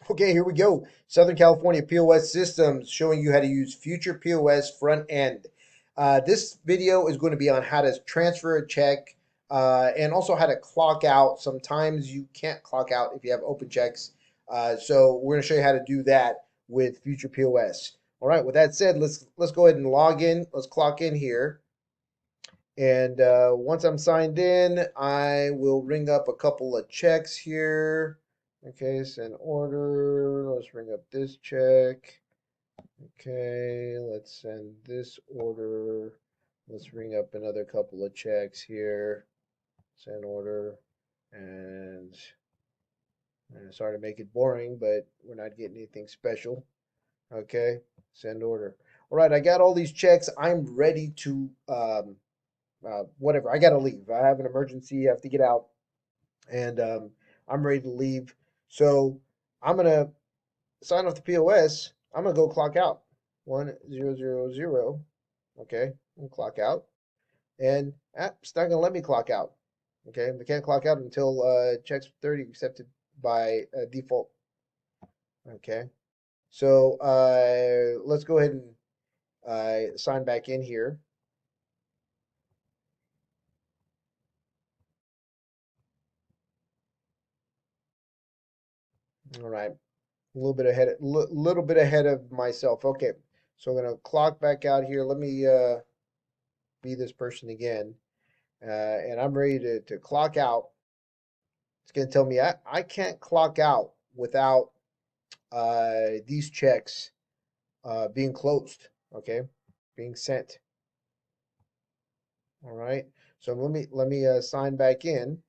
Okay, here we go. Southern California POS Systems showing you how to use Future POS front end. This video is going to be on how to transfer a check and also how to clock out. Sometimes you can't clock out if you have open checks. So we're going to show you how to do that with Future POS. All right, with that said, let's go ahead and log in. Let's clock in here. And once I'm signed in, I will ring up a couple of checks here. Okay, send order. Let's ring up this check. Okay, let's send this order. Let's ring up another couple of checks here. Send order. And sorry to make it boring, but we're not getting anything special. Okay, send order. All right, I got all these checks. I'm ready to whatever. I gotta leave. I have an emergency. I have to get out, and I'm ready to leave. So I'm gonna sign off the POS. I'm gonna go clock out. 1000. Okay, I'm clock out, and it's not gonna let me clock out. Okay, I can't clock out until checks 30 accepted by default. Okay, so let's go ahead and sign back in here. All right. Little bit ahead of myself. Okay, so I'm gonna clock back out here. Let me be this person again, and I'm ready to clock out. It's gonna tell me I can't clock out without these checks being closed. Okay, being sent. All right. So let me sign back in.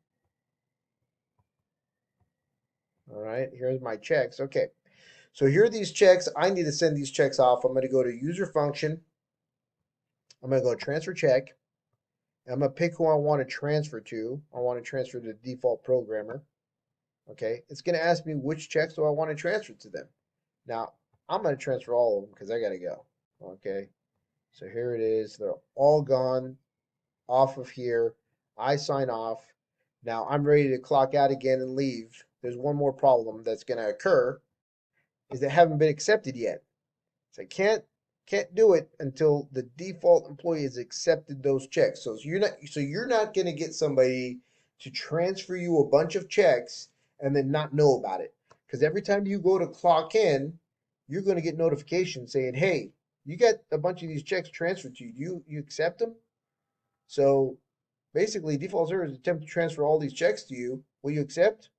All right. Here's my checks. Okay. So here are these checks. I need to send these checks off. I'm going to go to user function. I'm going to go transfer check. I'm gonna pick who I want to transfer to. I want to transfer to the default programmer. Okay, it's gonna ask me which checks do I want to transfer to them. Now I'm gonna transfer all of them because I gotta go. Okay, so here it is. They're all gone off of here. I sign off. Now I'm ready to clock out again and leave. There's one more problem that's gonna occur is they haven't been accepted yet. So I can't do it until the default employee has accepted those checks. So you're not going to get somebody to transfer you a bunch of checks and then not know about it. Because every time you go to clock in, you're going to get notifications saying, "Hey, you got a bunch of these checks transferred to you. You accept them?" So basically, default server is attempt to transfer all these checks to you. Will you accept?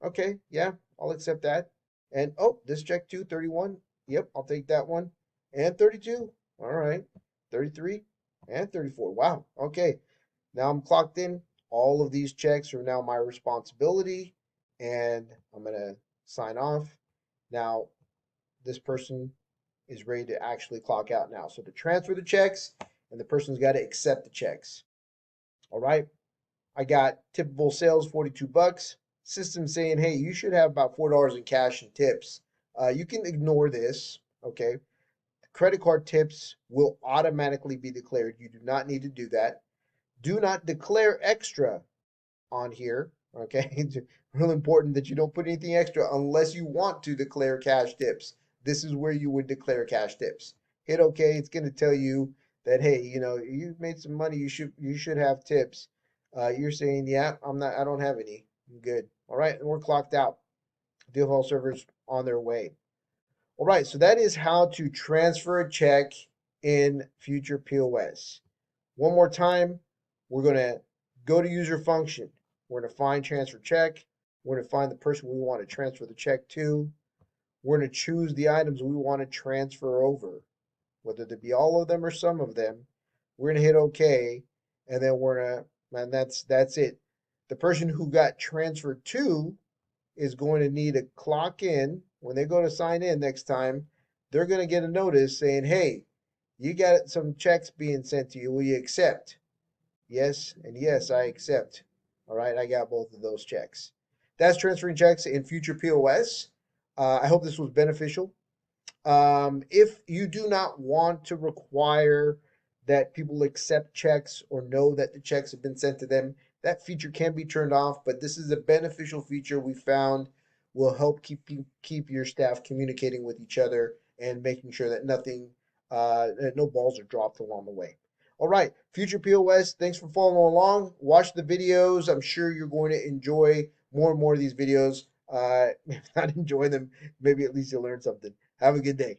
Okay, yeah, I'll accept that. And oh, this check too, 31. Yep, I'll take that one. And 32. All right. 33 and 34. Wow. Okay. Now I'm clocked in. All of these checks are now my responsibility. And I'm going to sign off. Now, this person is ready to actually clock out now. So to transfer the checks, and the person's got to accept the checks. All right. I got tippable sales, 42 bucks. System saying, hey, you should have about $4 in cash and tips. You can ignore this, okay? Credit card tips will automatically be declared. You do not need to do that. Do not declare extra on here, okay? It's real important that you don't put anything extra unless you want to declare cash tips. This is where you would declare cash tips. Hit OK. It's going to tell you that hey, you made some money. You should have tips. You're saying yeah, I don't have any. I'm good. All right, and we're clocked out. Default servers on their way. All right, so that is how to transfer a check in Future POS. One more time, we're going to go to user function. We're going to find transfer check. We're going to find the person we want to transfer the check to. We're going to choose the items we want to transfer over, whether they be all of them or some of them. We're going to hit OK, and then we're going to, and that's it. The person who got transferred to is going to need to clock in. When they go to sign in next time, they're going to get a notice saying, hey, you got some checks being sent to you. Will you accept? Yes, and yes, I accept. All right, I got both of those checks. That's transferring checks in Future POS. I hope this was beneficial. If you do not want to require that people accept checks or know that the checks have been sent to them, that feature can be turned off, but this is a beneficial feature we found will help keep your staff communicating with each other and making sure that that no balls are dropped along the way. All right, future POS, thanks for following along. Watch the videos. I'm sure you're going to enjoy more and more of these videos. If not enjoy them, maybe at least you'll learn something. Have a good day.